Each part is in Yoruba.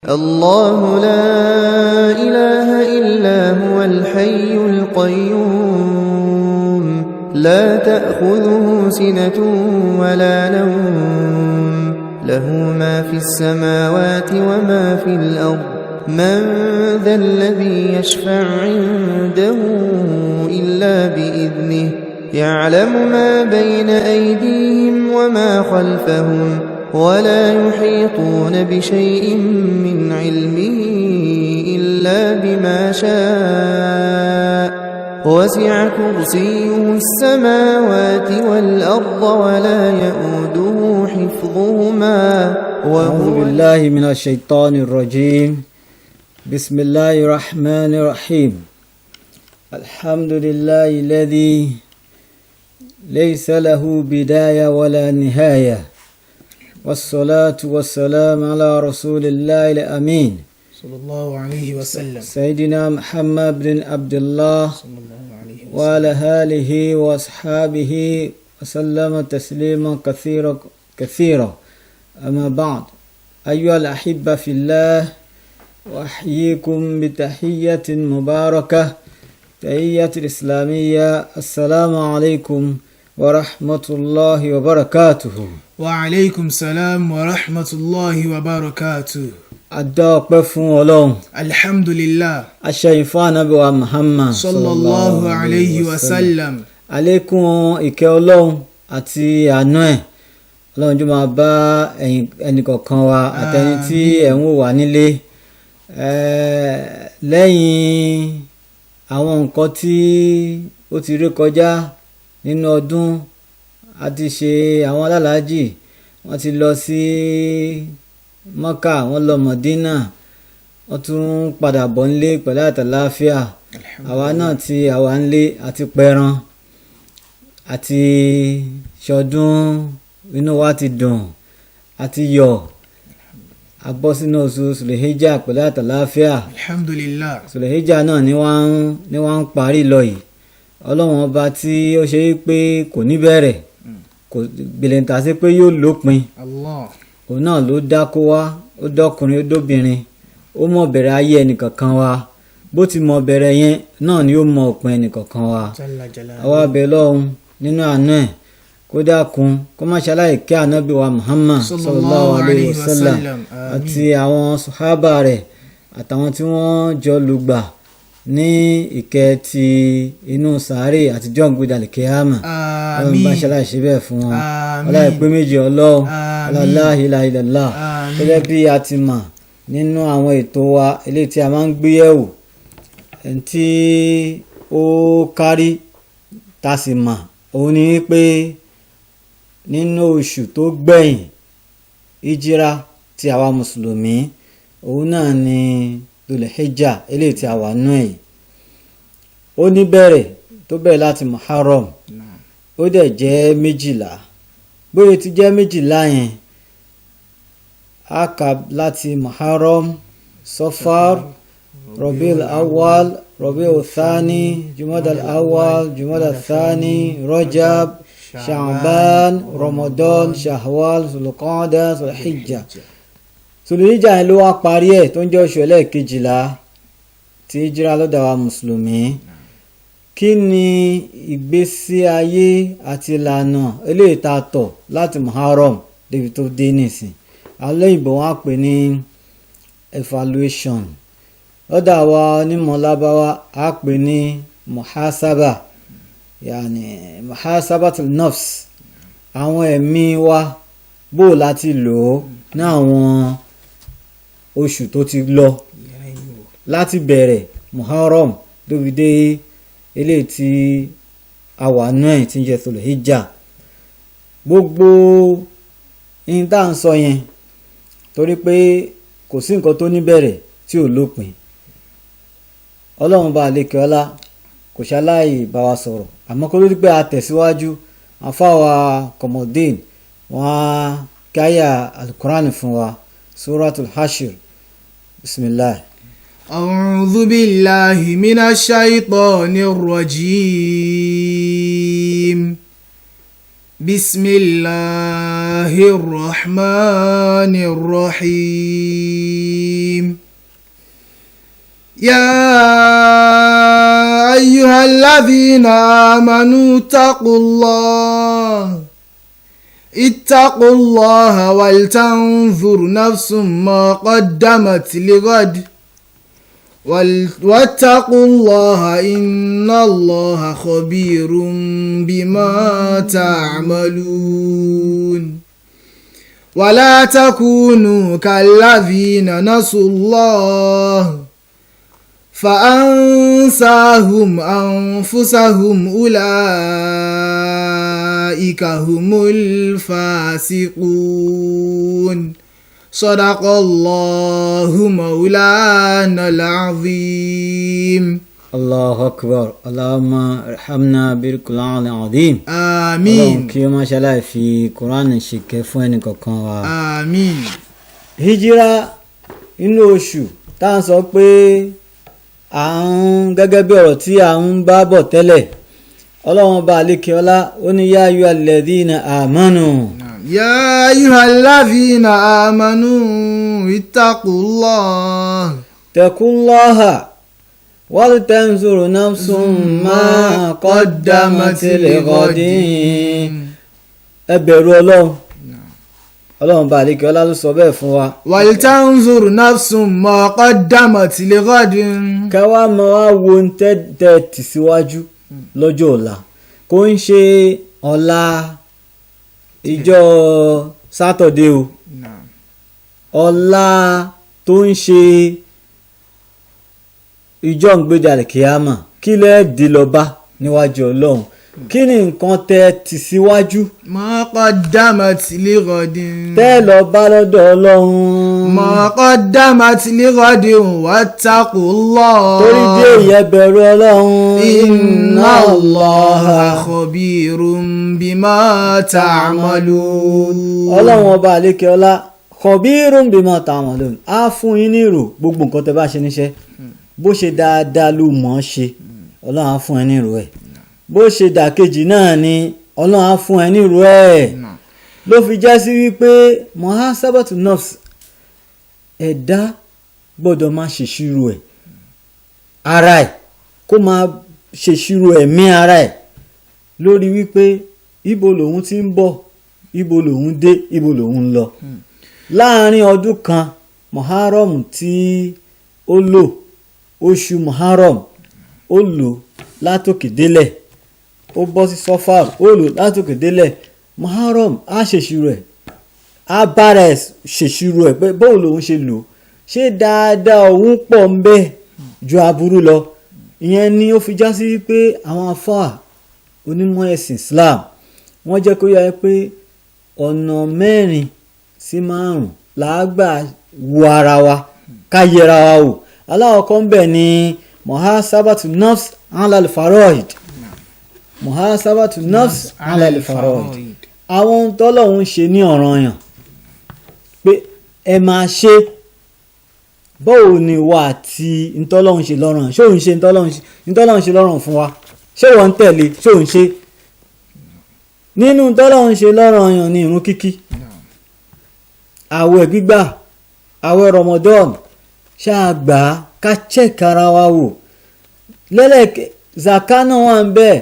الله لا إله إلا هو الحي القيوم لا تأخذه سنة ولا نوم له ما في السماوات وما في الأرض من ذا الذي يشفع عنده إلا بإذنه يعلم ما بين أيديهم وما خلفهم ولا يحيطون بشيء من علمه إلا بما شاء وسع كرسيه السماوات والأرض ولا يؤوده حفظهما أعوذ بالله من الشيطان الرجيم بسم الله الرحمن الرحيم الحمد لله الذي ليس له بداية ولا نهاية والصلاة والسلام على رسول الله الأمين صلى الله عليه وسلم سيدنا محمد بن عبد الله صلى الله عليه وسلم وعلى آله وأصحابه وسلم تسليما كثيرا أما بعد أيها الأحبة في الله وأحييكم بتحية مباركة تحية الإسلامية السلام عليكم ورحمة الله وبركاته. وعليكم السلام ورحمة الله وبركاته. Adọ́pẹ́ fún Ọlọ́run. Alhamdulillah. Aṣẹ́yìn fún Ànábì wa Muhammad sallallahu alayhi wa sallam. Àlékún ìkẹ́ Ọlọ́run àti àánú ẹ̀. Ọlọ́run jọ̀ọ́ máa bá ẹnìkọ̀ọ̀kan wa àtẹni tí ẹ̀ ń wò wá nílé. Lẹ́yìn àwọn nǹkan tí ó ti rí kọjá nínú ọdún a ti ṣe àwọn alálàájì wọ́n ti lọ sí Mọ́kà wọ́n lọ Mọ̀dínà wọ́n tún padà bọ̀ nílé pẹ̀lú àtàláfíà àwa náà tí àwa nílé àti pẹran àti ṣọdún inú wa ti dùn àti yọ̀ abọ́ sínú oṣù Sùlẹ̀híjà pẹ̀lú àtàláfíà alhamdulillah Sùlẹ̀híjà náà ni wọ́n ń parí lọ yìí Ọlọ́run ọba tí ó ṣe pé kò ní bẹ̀rẹ̀ kò gbèlèǹtà sí pé yóò lópin Allah òun náà ló dá kó wá ó dọ́kùnrin ó dóbìnrin ó mọ̀ bẹ̀rẹ̀ ayé ẹnìkankan wa bó ti mọ̀ bẹ̀rẹ̀ yẹn náà ni ó mọ̀ òpin ẹnìkankan wa àwa bẹ̀ lọ́hùn nínú àánú ẹ̀ kó dákun kó má ṣaláì kí ànábì wa Muhammad sallallahu alayhi wa sallam àti àwọn sàhábà rẹ̀ àtàwọn tí wọ́n jọ lùgbà ní ìkẹ́ ti inú sàárè àtijọ́ ìgbédàlẹ̀ kíámà ọlọ́run bá ṣaláì ṣe bẹ́ẹ̀ fún wọn ọláìpé méjì ọlọ́run la ilaha illallah gẹ́gẹ́ bí a ti mọ̀ nínú àwọn ètò wa eléyìí tí a máa ń gbé yẹ̀wò tí ó kárí tá sì mọ̀ òun ni pé nínú oṣù tó gbẹ̀yìn ìjírà tí àwa mùsùlùmí òun náà ni Dhul-Hijjah eléyìí tí a wà nú ẹ̀ ó ní bẹ̀rẹ̀ tó bẹ̀rẹ̀ láti Muharram ó dẹ̀ jẹ́ 12 bóyá ti jẹ́ 12 yẹn a kà láti Muharram Safar Rabiul Awwal Rabiul Thani Jumadal Awwal Jumadal Thani Rajab Sha'ban Ramadan Shawwal Dhul-Qa'dah Dhul-Hijjah Dhul-Hijjah yẹn ló wá parí ẹ̀ tó ń jẹ́ oṣù ẹlẹ́ẹ̀kejìlá tí ìjírà lọ́dọ̀ wa mùsùlùmí kí ni ìgbésí ayé àti ìlànà eléyìí tá a tọ̀ láti Muharram débi tó dé nìsín alóyìnbó wọn á pè ní evaluation lọ́dọ̀ àwa onímọ̀ lábáwá á pè ní muhasaba yàní muhasabatul nafs àwọn ẹ̀mí wa bó láti lò ó ní àwọn oṣù tó ti lọ láti bẹ̀rẹ̀ Muharram débi dé eléyìí tí a wà náà tí ń jẹ́ Dhul-Hijjah gbogbo in tá ń sọ yẹn torí pé kò sí nǹkan tó ní bẹ̀rẹ̀ tí ò lópin Ọlọ́run bá lékè ọlá kò ṣaláì bá wa sọ̀rọ̀ àmọ́ kó ló dí pé a tẹ̀síwájú àfáwà Komodin wọn á káyà Al-Qur'an fún wa Suratul Hashir bismillah. أعوذ بالله من الشيطان الرجيم بسم الله الرحمن الرحيم يا أيها الذين آمنوا اتقوا الله ولتنظر نفس ما قدمت لغد واتقوا الله إن الله خبير بما تعملون ولا تكونوا كالذين نسوا الله فأنساهم أنفسهم أولئك هم الفاسقون صدق الله مولانا العظيم. الله أكبر. اللهم ارحمنا بالقرآن العظيم. آمين. kí ó má ṣàlàyé fi Quran ṣìkẹ́ fún ẹnì kọ̀ọ̀kan wa. Àmín. hijira inú oṣù tá à ń sọ pé gẹ́gẹ́ bí ọ̀rọ̀ tí à ń bá bọ̀ tẹ́lẹ̀ ọlọ́run bá àlékè ọlá ó ní yá ayú alladhina amanu. yá ayú alladhina amanu ittaqullah. taqullaha wal tanzur nafsun ma qaddamat lighadin. ẹ bẹ̀rù ọlọ́run bá àlékè ọlá ló sọ bẹ́ẹ̀ fún wa. wal tanzur nafsun ma qaddamat lighadin. ká wá mọ wá wo ń tẹ́ tì síwájú lọ́jọ́ ọ̀la kò ń ṣe ọ̀la ìjọ sátọ̀dé o ọ̀la tó ń ṣe ìjọ ìgbéjalè kíámà kí lẹ́ẹ̀ di lọ bá níwájú ọlọ́run kí ni nǹkan tẹ́ ti síwájú. ma qaddamat lighadin. tẹ́ lọ bá lọ́dọ̀ ọlọ́run. ma qaddamat lighadin wattaqullah. torí dé ìyẹn bẹ̀rù ọlọ́run. inna Allaha khabirun bima ta'malun. ọlọ́run ọba àlékè ọlá khabirun bima ta'malun á fún yín ní ìrò gbogbo nǹkan tẹ́ bá ṣe níṣẹ́ bó ṣe dáadáa ló mọ̀ ọ́ ṣe ọlọ́run á fún ẹ ní ìrò ẹ̀ bó ṣe dàkejì náà ni ọlọ́run á fún ẹ ní ìró ẹ̀ ló fi já sí wípé muhasabatu nafs ẹ̀dá gbọ́dọ̀ máa ṣèṣirò ẹ̀ ara ẹ̀ kó máa ṣèṣirò ẹ̀mí ara ẹ̀ lórí wípé ibo lòun ti ń bọ̀ ibo lòun dé ibo lòun lọ láàárín ọdún kan muharram tí ó lò oṣù muharram ó lò látòkè délẹ̀ ó bọ́ sí sọ́fàr ó lò látòkè délẹ̀ muharram á ṣèṣirò ẹ̀ á bára ẹ̀ ṣèṣirò ẹ̀ pé bóun lòun ṣe lò ṣé dáadáa òun pọ̀ ń bẹ ju aburú lọ ìyẹn ni ó fi já sí pé àwọn afáà onímọ̀ ẹ̀sìn Islam wọ́n jẹ́ kó yá pé ọ̀nà 4 sí 5 làágbà wo ara wa ká yẹra wa wò aláwọ̀kọ́ ń bẹ ní muhasabatu nafs alal faraid muhasabatu nafs alal faraid àwọn ohun tọ́lọ́hun ṣe ní ọ̀ranyàn pé ẹ máa ṣe báwo ni wà tí ntọ́lọ́hun ṣe lọ́ranyàn ṣé òun ṣe ntọ́lọ́hun ṣe lọ́ranyàn fún wa ṣé wọ́n ń tẹ̀lé ṣé òun ṣe nínú ntọ́lọ́hun ṣe lọ́ranyàn ní ìrun kíkí àwẹ̀ gbígbà àwẹ̀ Ramadan ṣáàgbà ká check ara wa wò lẹ́lẹ̀kẹ́ zaka náà wà ń bẹ́ẹ̀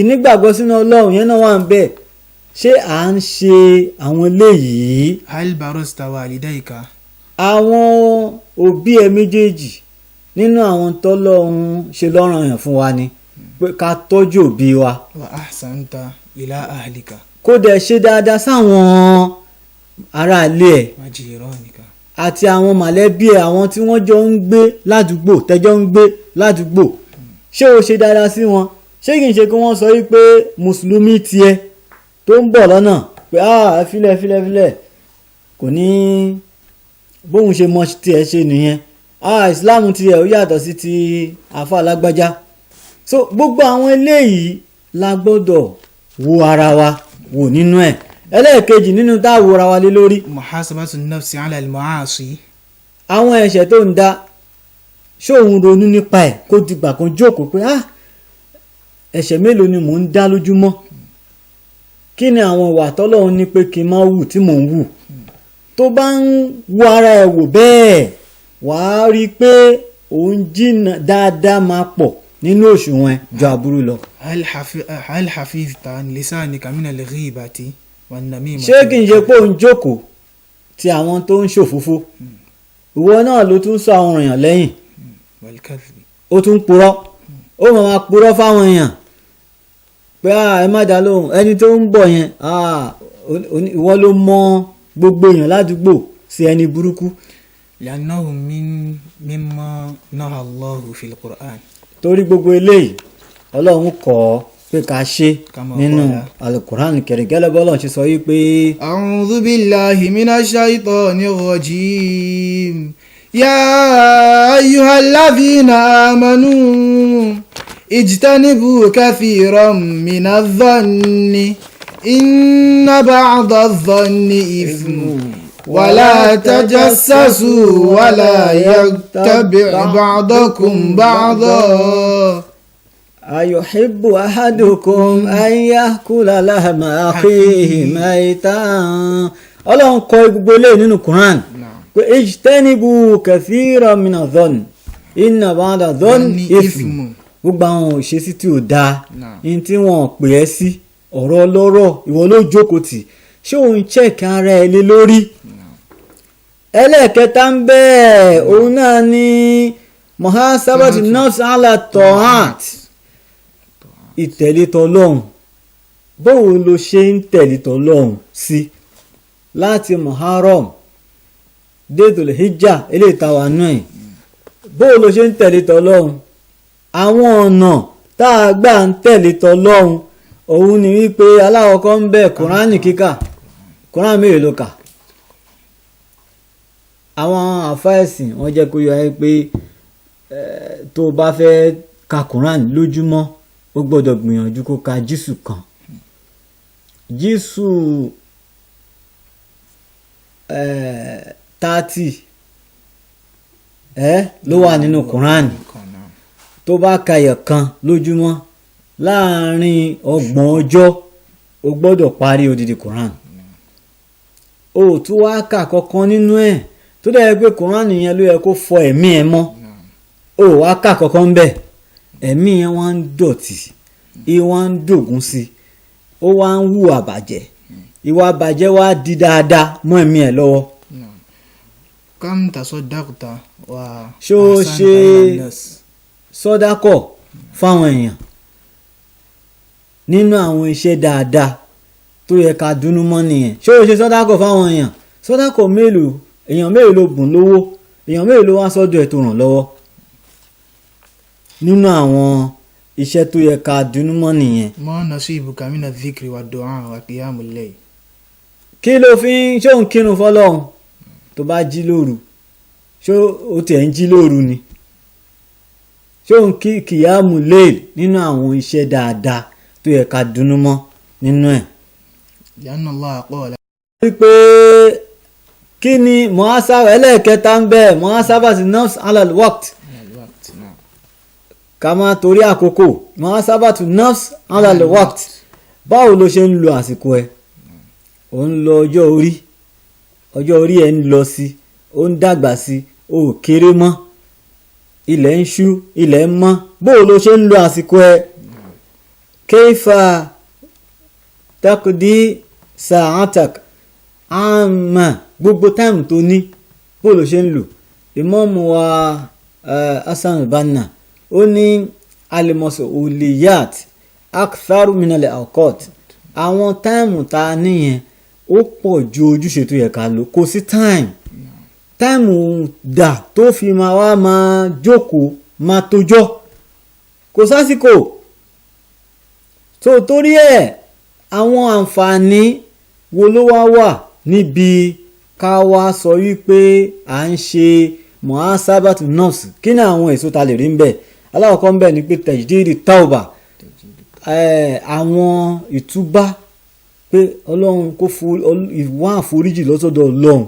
ìnígbàgbọ́ sínú ọlọ́run yẹn náà wà ń bẹ́ẹ̀ ṣé à ń ṣe àwọn eléyìí. hal barasta walidayka. àwọn òbí ẹ méjèèjì nínú àwọn tọ́lọ́run ṣe lọ́ranyàn fún wa ni pé ká tọ́jú òbí wa. wa ahsanta ila ahlika. kó dẹ̀ ṣe dáadáa sáwọn aráalé ẹ̀. wa jiranika. àti àwọn mọ̀lẹ́bí ẹ̀ àwọn tí wọ́n jọ ń gbé ládùúgbò tẹ́jọ́ ń gbé ládùúgbò ṣé o ṣe dáadáa sí wọn ṣé kì í ṣe kí wọ́n sọ wípé mùsùlùmí tiẹ̀ tó ń bọ̀ lọ́nà pé filẹ̀ kò ní bóun ṣe mọ tiẹ̀ ṣe nìyẹn islam tiẹ̀ ó yàtọ̀ sí ti àfa alágbájá so gbogbo àwọn eléyìí la gbọ́dọ̀ wo ara wa wò nínú ẹ̀ ẹlẹ́ẹ̀kejì nínú táwo ra wa lé lórí. muhasabatu nafsi ala al-ma'asi. àwọn ẹ̀ṣẹ̀ tó ń dá ṣé òun ronú nípa ẹ̀ kó dìgbà kan jókòó pé ẹ̀ṣẹ̀ mélòó ni mò ń dá lójúmọ́ kí ni àwọn ìwà tọ́lọ́run ní pé kí n má wù tí mò ń wù tó bá ń wo ara ẹ̀ wò bẹ́ẹ̀ wàá rí i pé òun jìnnà dáadáa máa pọ̀ nínú òṣùwọ̀n ju aburú lọ. hal hafizta lisanika min al-ghibati wan namima. ṣé kì í ṣe pé òun jókòó ti àwọn tó ń ṣòfófó ìwọ náà ló tún sọ àwọn èèyàn lẹ́yìn wal kadhbi. ó tún purọ́ ó máa purọ́ fáwọn èèyàn pé ẹ má dá lóhùn ẹni tó ń bọ̀ yẹn ìwọ ló mọ gbogbo èèyàn ládùúgbò sí ẹni burúkú. li'annahu mimma naha Allahu fil Qur'an. torí gbogbo eléyìí ọlọ́run kọ́ ọ pé ká ṣe nínú alukuran kẹrìgẹ́lẹ́ bọ́lọ̀ ṣe sọ yìí pé. a'udhu billahi minash shaitonir rajim. ya ayyuhalladhina amanu ijtanibu kathiran minadh-dhanni inna ba'da-dh-dhanni ithmun wala tajassasu wala yattabi' ba'dukum ba'dan. ayuhibbu ahadukum an ya'kula lahma akhihi maytan. ọlọ́run kọ gbogbo ilé nínú Quran pé ijtanibu kathiran minadh-dhanni inna ba'da-dh-dhanni ithmun. gbogbo àwọn òṣèṣì tí ò dáa ní tí wọ́n pè ẹ́ sí ọ̀rọ̀ ọlọ́rọ̀ ìwọ ló jókòó tì ṣé òun check ara ẹ lé lórí. ẹlẹ́ẹ̀kẹta ń bẹ́ẹ̀ òun náà ní muhasabatu nafs ala ta'at. ìtẹ̀lé tọlọ́hun bóun ló ṣe ń tẹ̀lé tọlọ́hun sí láti Muharram dé Dhul Hijjah eléyìí táwa náà ẹ̀ bóun ló ṣe ń tẹ̀lé tọlọ́hun. àwọn ọ̀nà tá a gbà ń tẹ̀lé tọlọ́hun òun ni wípé aláwọ̀kọ́ ń bẹ Kùránì kíkà Kùránì mélòó ló kà. àwọn àfáìsìn wọ́n jẹ́ kó yọ ẹ́ pé tó o bá fẹ́ ka Kùránì lójúmọ́ ó gbọ́dọ̀ gbìyànjú kó ka jísù kan jísù 30 ló wà nínú Kùránì. tó bá ka ẹ̀kan lójúmọ́ láàrin 30 ọjọ́ o gbọ́dọ̀ parí odidi Quran. o tún wá kà kankan nínú ẹ̀ tó dẹ̀ pé Quran yẹn ló yẹ kó fọ ẹ̀mí ẹ̀ mọ́ o wá kà kankan ń bẹ̀ ẹ̀mí yẹn wá ń dọ̀tí ìwà ń dògún sí ó wá ń hùwà bàjẹ́ ìwà bàjẹ́ wá di dáadáa mọ́ ẹ̀mí ẹ̀ lọ́wọ́. kam tasaddaqta wa ṣó ṣe sọ́dákọ̀ fáwọn èèyàn nínú àwọn iṣẹ́ dáadáa tó yẹ ká dúnú mọ́ nìyẹn. ṣé o ṣe sọ́dákọ̀ fáwọn èèyàn sọ́dákọ̀ mélòó èèyàn mélòó ló bùn lówó èèyàn mélòó ló wá sọ́dọ̀ ẹ̀ tó ràn lọ́wọ́ nínú àwọn iṣẹ́ tó yẹ ká dúnú mọ́ nìyẹn. ma nasibuka mina dhikri wa du'a wa qiyamul layl. kí ló fi ń ṣó ń kírun fọlọ́run tó bá jí lóru ṣó o tiẹ̀ ń jí lóru ni ṣé òun kí kìyàmù léèl nínú àwọn iṣẹ́ dáadáa tó yẹ ká dùnnú mọ́ nínú ẹ̀. Li'anna Allah qala. wípé kí ni muhasaba ẹlẹ́ẹ̀kẹta ń bẹ muhasabatu nafs ala al-waqt. ká máa torí àkókò muhasabatu nafs ala al-waqt. báwo ló ṣe ń lo àsìkò ẹ̀ ò ń lọ ọjọ́ orí ẹ̀ ń lọ sí ó ń dàgbà sí ó kéré mọ́ ilẹ̀ ń ṣú ilẹ̀ ń mọ́ bóò ló ṣe ń lo àsìkò ẹ kayfa taqdi sa'atak àmà gbogbo táìmù tó ní bóò ló ṣe ń lò. ìmáàmù wa Hasan al-Banna ó ní al-mas'uliyat aktharu min al-awqat àwọn táìmù tá a níyẹn ó pọ̀ ju ojúṣe tó yẹ ká lò kò sí táìmù dà tó fi máa wá máa jókòó máa tójọ́ kò sásìkò tó torí ẹ̀ àwọn àǹfààní wo ló wá wà níbi ká wá sọ wípé à ń ṣe muhasabatu nafs kí ni àwọn èso ta lè rí ń bẹ̀ aláwọ̀kọ́ ń bẹ̀ ni pé tajdidi tauba àwọn ìtúbá pé ọlọ́run kó ìwà àforíjì lọ́sọ̀dọ̀ ọlọ́run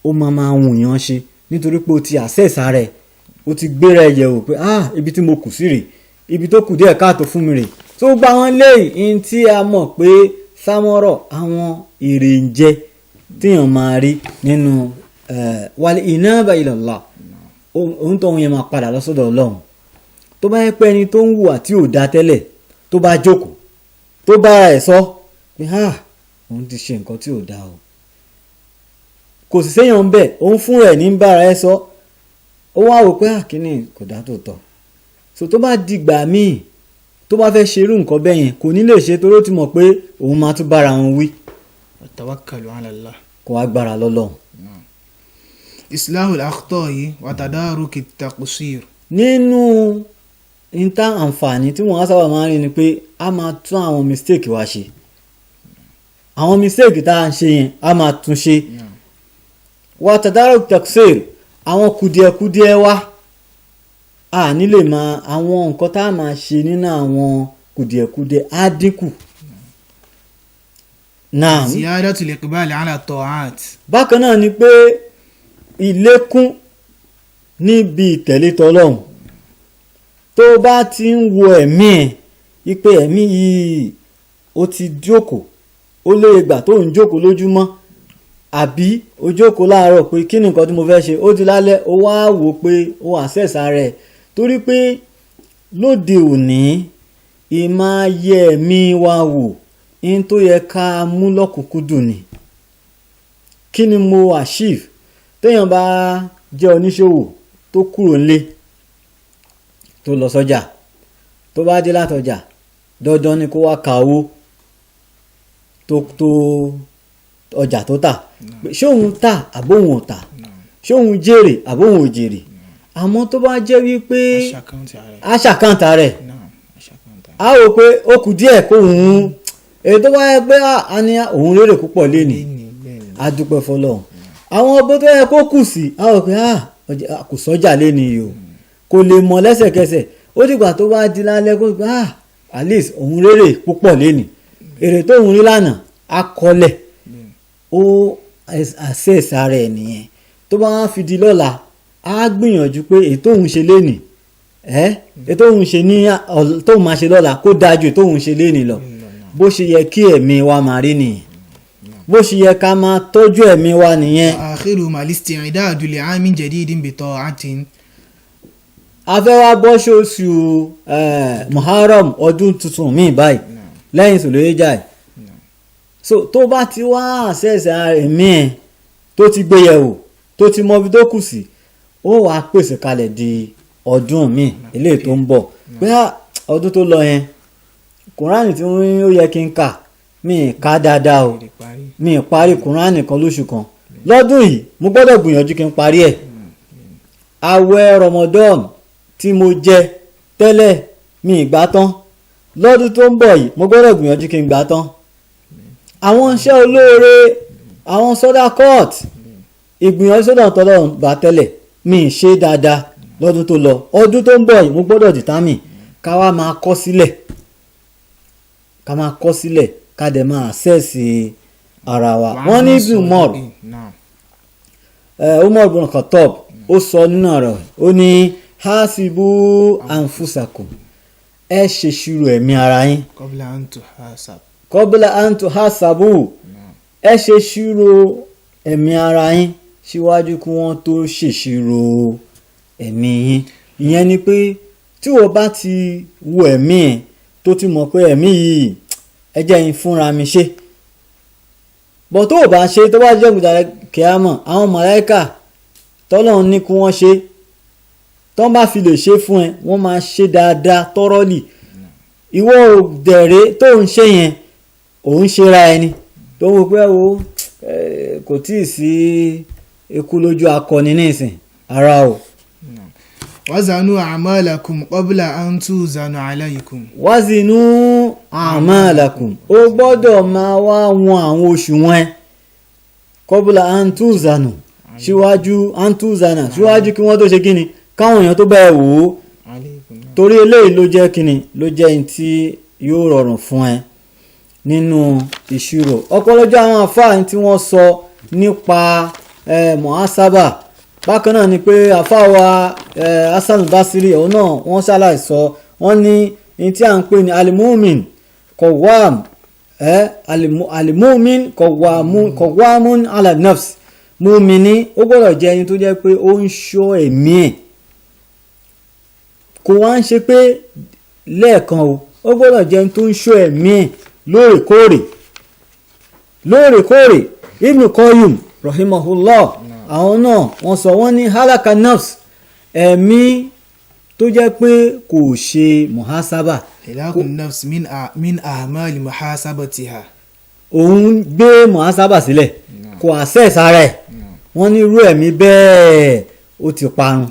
ó máa wùyàn ṣe nítorí pé o ti access rẹ̀ o ti gbéra ẹ̀yẹ̀ wò pé ibi tí mo kù sí rè ibi tó kù díẹ̀ káàtó fún mi rè tó gba wọn léyìí tí a mọ̀ pé sámọ́rọ̀ àwọn èrè ń jẹ téèyàn máa rí nínú wal inaba ila Allah òun tó ń yẹn máa padà lọ sọ́dọ̀ Ọlọ́run. Tó bá yẹ pé ẹni tó ń hùwà tí ò dá tẹ́lẹ̀ tó bá jókòó tó bá ẹ̀ sọ pé òun ti ṣe nǹkan tí ò dá o, kò sì séèyàn ń bẹ̀, òun fún rẹ̀ ní bára ẹ sọ, ó wá wò pé kíní kò dá tòótọ́. So tó bá dìgbà míì tó bá fẹ́ ṣerú nǹkan bẹ́ẹ̀ yẹn kò ní lè ṣe torí ó ti mọ̀ pé òun máa tún bára wọn wí. tawakkalu ala Allah. Kò wá gbára lọ́lọ́run. islahul akhta'i wa tadaruki taqsir. Nínú níta àǹfààní tí wọ́n á sábà máa ń rí ni pé a máa tún àwọn mistake wa ṣe. Àwọn mistake tá à ń ṣe yẹn a máa tún ṣe. Wa tadaruki taqsir, àwọn kùdìẹ̀kùdìẹ̀ wa a ní lè máa àwọn nǹkan tá a máa ṣe nínú àwọn kùdìẹ̀kùdìẹ̀ á dínkù. Naam. ziyadatul iqbal ala ta'at. Bákan náà ni pé ìlékún níbi ìtẹ̀lé tọlọ́hun. Tó bá ti ń wo ẹ̀mí ẹ̀ wípé ẹ̀mí yìí ó ti jókòó, ó lè gbà tó ń jókòó lójúmọ́, àbí ó jókòó láàárọ̀ pé kí ni nǹkan tí mo fẹ́ ṣe, ó di lálẹ́ ó wá wò pé ó access rẹ̀. Torí pé lóde òní ìmáa yẹ ẹ̀mí wa wò in tó yẹ ká mú lọ́kùnkúndùn ni. Kí ni mo achieve? Téèyàn bá jẹ́ oníṣòwò tó kúrò nílé tó lọ sọ́jà, tó bá dé látọjà dandan ni kó wá ka owó tó ọjà tó tà. Ṣé òun tà àbóhun ò tà? Ṣé òun jèrè àbóhun ò jèrè? Àmọ́ tó bá jẹ́ wípé aṣàkántà rẹ̀ a rò pé ó kù díẹ̀ kó òun èyí tó bá yẹ pé a ní òun rèrè púpọ̀ léni a dúpẹ́ fọlọ́run. Àwọn ọbọ̀ tó yẹ kó kù sí a rò pé kò sọ́jà léni yìí o, kò lè mọ̀ lẹ́sẹ̀kẹsẹ̀. Ó dìgbà tó bá di lálẹ́ kó pé at least òun rèrè púpọ̀ léni, èrè tó òun rí lánàá a kọlẹ̀, ó access ara ẹ̀ nìyẹn. Tó bá wá fi di lọ́la a gbìyànjú pé ètò òun ṣe léni ètò òun ṣe ní tóun máa ṣe lọ́la kó dájú ètò òun ṣe léni lọ. Bó ṣe yẹ kí ẹ̀mí wa máa rí nìyẹn, bó ṣe yẹ ká máa tọ́jú ẹ̀mí wa nìyẹn. akhiru mal-isti'dadu li'amin jadidin bi ta'atin. A fẹ́ wá bọ́ ṣoṣù Muharram ọdún tuntun míì báyìí lẹ́yìn Sùlẹ́jà. So tó bá ti wá access ẹ̀mí ẹ̀ tó ti gbéyẹ̀wò tó ti mọ ibi tó kù sí, ó wàá pèsè kalẹ̀ di ọdún míì eléyìí tó ń bọ̀. Pé ọdún tó lọ yẹn Kùránì tí ó yẹ kí n kà mi kà dáadáa o, mi parí Kùránì kan lóṣù kan. Lọ́dún yìí mo gbọ́dọ̀ gbìyànjú kí n parí ẹ̀. Àwẹ̀ Ramadan tí mo jẹ tẹ́lẹ̀ mi gbà tán, lọ́dún tó ń bọ̀ yìí mo gbọ́dọ̀ gbìyànjú kí n gbà tán. Àwọn iṣẹ́ olóore, àwọn sọ́dá court, ìgbìyànjú sọ́dọ̀ tọ́lọ́run bá tẹ́lẹ̀ mi ṣe dáadáa lọ́dún tó lọ. Ọdún tó ń bọ̀ yìí mo gbọ́dọ̀ determine ká wá máa kọ sílẹ̀, ká dẹ̀ máa assess ara wa. Wọ́n ní bí Umar ibn Khattab ó sọ nínú ọ̀rọ̀, ó ní hasibu anfusakum, ẹ ṣe ṣírò ẹ̀mí ara yín qabla an tuhasabu, ẹ ṣe ṣírò ẹ̀mí ara yín síwájú kí wọ́n tó ṣèṣirò ẹ̀mí yín. Ìyẹn ni pé tí wọ́n bá ti wo ẹ̀mí ẹ̀ tó ti mọ̀ pé ẹ̀mí yìí ẹ jẹ́ yín fúnra mi ṣe, bọ̀ tó o bá ṣe tó bá jẹ́ ògùdà kíámọ̀ àwọn màláíkà tọ́lọ́run ní kí wọ́n ṣe tọ́n bá fi lè ṣe fún ẹ wọ́n máa ṣe dáadáa tọ́rọ́lì. Ìwọ òdẹ̀rẹ́ tó ń ṣe yẹn òun ṣera ẹni tó wò pé kò tíì sí ikú lójú akọni nísìn ara o. wazanu a'malakum qabla an tuzanu alaykum. wazinu a'malakum, ó gbọ́dọ̀ máa wá wọn àwọn òṣùwọ̀n ẹ qabla an tuzanu, síwájú kí wọ́n tó ṣe kíni, káwọn èèyàn tó bẹ́ẹ̀ wò ó. Torí eléyìí ló jẹ́ kíni, ló jẹ́ in tí yóò rọrùn fún ẹ nínú ìṣirò. Ọ̀pọ̀lọpọ̀ àwọn àfáà tí wọ́n sọ nípa muhasaba. Bákan náà ni pé àfáà wa Hasan al-Basri òun náà wọ́n ṣàlàyé sọ, wọ́n ní in tí à ń pè ní alimumin kọ̀wám alimumin kọ̀wámún ala nafs. Mùmínì ó gbọ́dọ̀ jẹ́ ẹni tó jẹ́ pé ó ń ṣọ́ ẹ̀mí ẹ̀ kò wá ń ṣe pé lẹ́ẹ̀kan o ó gbọ́dọ̀ jẹun tó ń ṣọ́ ẹ̀mí ẹ̀ lóòrèkóòrè Ibn Qayyim rahimahullah àwọn náà wọ́n sọ wọ́n ní halaka nafs ẹ̀mí tó jẹ́ pé kò ṣe muhasaba. hilakun nafs min ahmali muhasabatiha. òun gbé muhasaba sílẹ̀ kò access ara ẹ̀ wọ́n ní irú ẹ̀mí bẹ́ẹ̀ ó ti parun.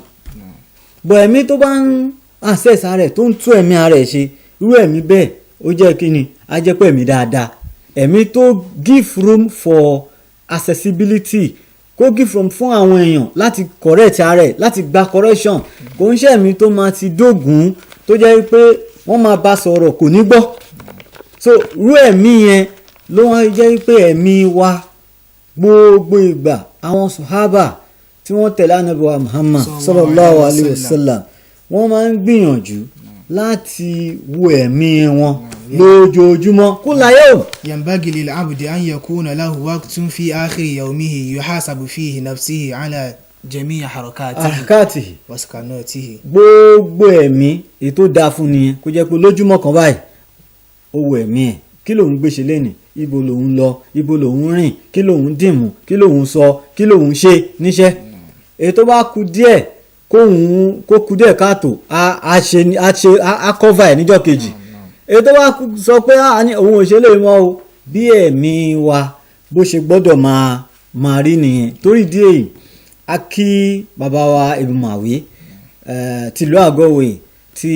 bọ̀ ẹ̀mí tó bá ń access ara ẹ̀ tó ń tún ẹ̀mí ara ẹ̀ ṣe irú ẹ̀mí bẹ́ẹ̀ ó jẹ́ kí ni á jẹ́ pé ẹ̀mí dáadáa ẹ̀mí tó give room for accessibility kó give room fún àwọn èèyàn láti correct ara ẹ̀ láti gba correction kò ń ṣe ẹ̀mí tó máa ti dógùn tó jẹ́ pé wọ́n máa bá sọ̀rọ̀ kò ní gbọ́ so irú ẹ̀mí yẹn ló wá jẹ́ pé ẹ̀mí wa gbogbo ìgbà àwọn sàhábà tí wọ́n tẹ̀lé ànábì wa Muhammad sallallahu alayhi wa sallam wọ́n máa ń gbìyànjú láti wo ẹ̀mí wọn lójoojúmọ́ kulla yawm. yanbaghi lil abdi an yakuna lahu waqtun fi akhiri yawmihi yuhasabu fihi nafsihi ala jami'i harakatihi wa sakanatihi. gbogbo ẹ̀mí ètò dáa fún nìyẹn kó jẹ́ pé lójúmọ́ kan báyìí ó wo ẹ̀mí ẹ̀ kí lòun gbé ṣe lénìí ibo lòun lọ ibo lòun rìn kí lòun dìmú kí lòun sọ kí lòun ṣe níṣẹ́ ètò bá kù díẹ̀ kó kù díẹ̀ káàtó a cover ẹ̀ níjọ́ kejì ètò bá sọ pé òun ò ṣe lè mọ́ o bí ẹ̀mí wa bó ṣe gbọ́dọ̀ máa rí nìyẹn torí ìdí èyí a kí bàbá wa Ebumawe tìlú Àgọ́wòye tí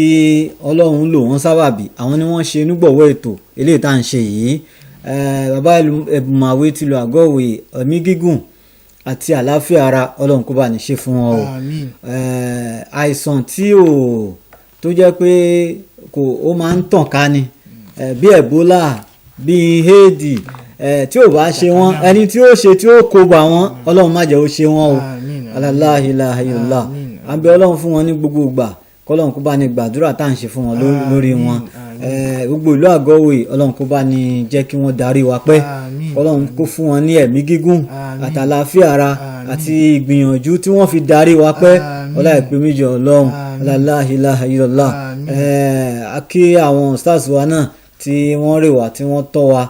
ọlọ́run lò wọ́n sábàbí àwọn ni wọ́n ṣe nígbọ̀wọ́ ètò eléyìí tá à ń ṣe yìí bàbá Ebumawe tìlú Àgọ́wòye ẹ̀mí gígùn àti àlàáfíà ara ọlọ́run kó bá ní ṣe fún wọn o àìsàn tó jẹ́ pé ó máa ń tàn ká ni bí Ebola bí Éèdì tí ò bá ṣe wọ́n ẹni tí ó ṣe tí ó kó bá wọn ọlọ́run má jẹ́ ó ṣe wọ́n o la ilaha illallah àbẹ̀ ọlọ́run fún wọn ní gbogbo ìgbà kọ́lọ́run kó bá ní gbàdúrà tá à ń ṣe fún wọn lórí wọn gbogbo ìlú Àgọ́wòye ọlọ́run kó bá ní jẹ́ kí wọ́n darí wa pẹ́ ọlọ́run kó fún wọn ní ẹ̀mí gígùn àtàlàáfíà ara àti ìgbìyànjú tí wọ́n fi darí wa pẹ́ ọlá ìpè méjì ọlọ́run la ilaha illallah kí àwọn stars wa náà tí wọ́n rè wá tí wọ́n tọ́ wa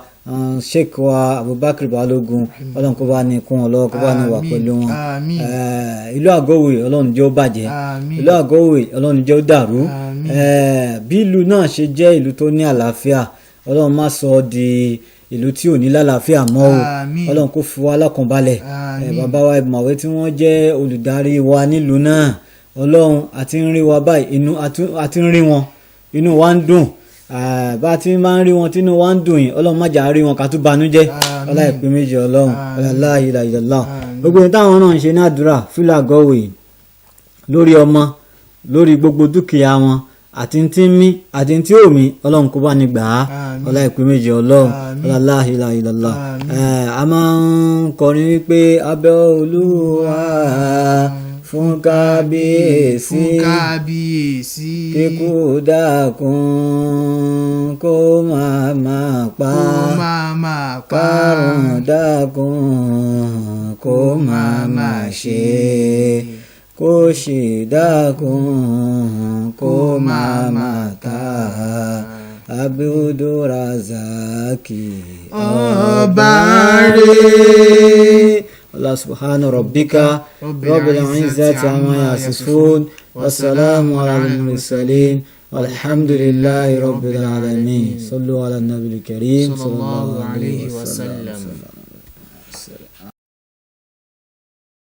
sheikh wa Abubakar Balogun ọlọ́run kó bá ní kún wọn lọ́wọ́ kó bá ní wà pẹ̀lú wọn ìlú Àgọ́wòye ọlọ́run jẹ́ ó bàjẹ́ ìlú Àgọ́wòye ọlọ́run jẹ́ ó dàrú bí ìlú náà ṣe jẹ́ ìlú tó ní àlàáfíà ọlọ́run má sọ ọ́ di ìlú tí ò ní lálàáfíà mọ́ o ọlọ́run kó fi wá lọ́kànbalẹ̀ bàbá wa Ebumawe tí wọ́n jẹ́ olùdarí wa nílùú náà ọlọ́run àti ń rí wa báyìí àti ń rí wọn inú wa ń dùn bá ti máa ń rí wọn tínú wa ń dùn yìí ọlọ́run má jà rí wọn ká tún banújẹ́ ọlá ìpè méjì ọlọ́run la ilaha illallah gbogbo ní táwọn náà ń ṣe ní àdúrà fílà Àgọ́wòye lórí ọmọ lórí gbogbo dúkìá wọn àti tí ń mí àti tí ò mí ọlọ́run kó bá ní gbà á ọlá ìpè méjì ọlọ́run la ilaha illallah a máa ń kọrin wípé abẹ́ Olúwa fún kábíyèsí kíkú dákun kó máa pa kárùn dákun kó máa ṣe kó ṣe dákun kó máa ta Abdul-Razak ọba rẹ̀. Allah subhanahu rabbika rabbil izzati amma yasifun wassalamu ala al-mursalin walhamdulillahi rabbil alamin sallu ala an-nabiyil karim sallallahu alayhi wa sallam.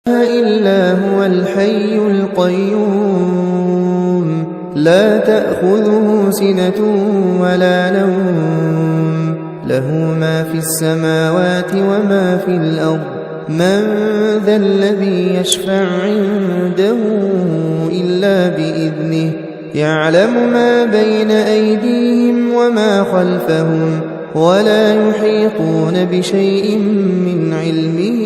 إلا هو الحي القيوم لا تأخذه سنة ولا نوم له ما في السماوات وما في الأرض من ذا الذي يشفع عنده إلا بإذنه يعلم ما بين أيديهم وما خلفهم ولا يحيطون بشيء من علمه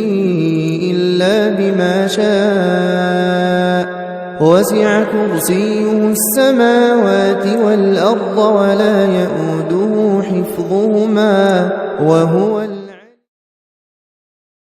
إلا بما شاء وسع كرسيه السماوات والأرض ولا يؤوده حفظهما وهو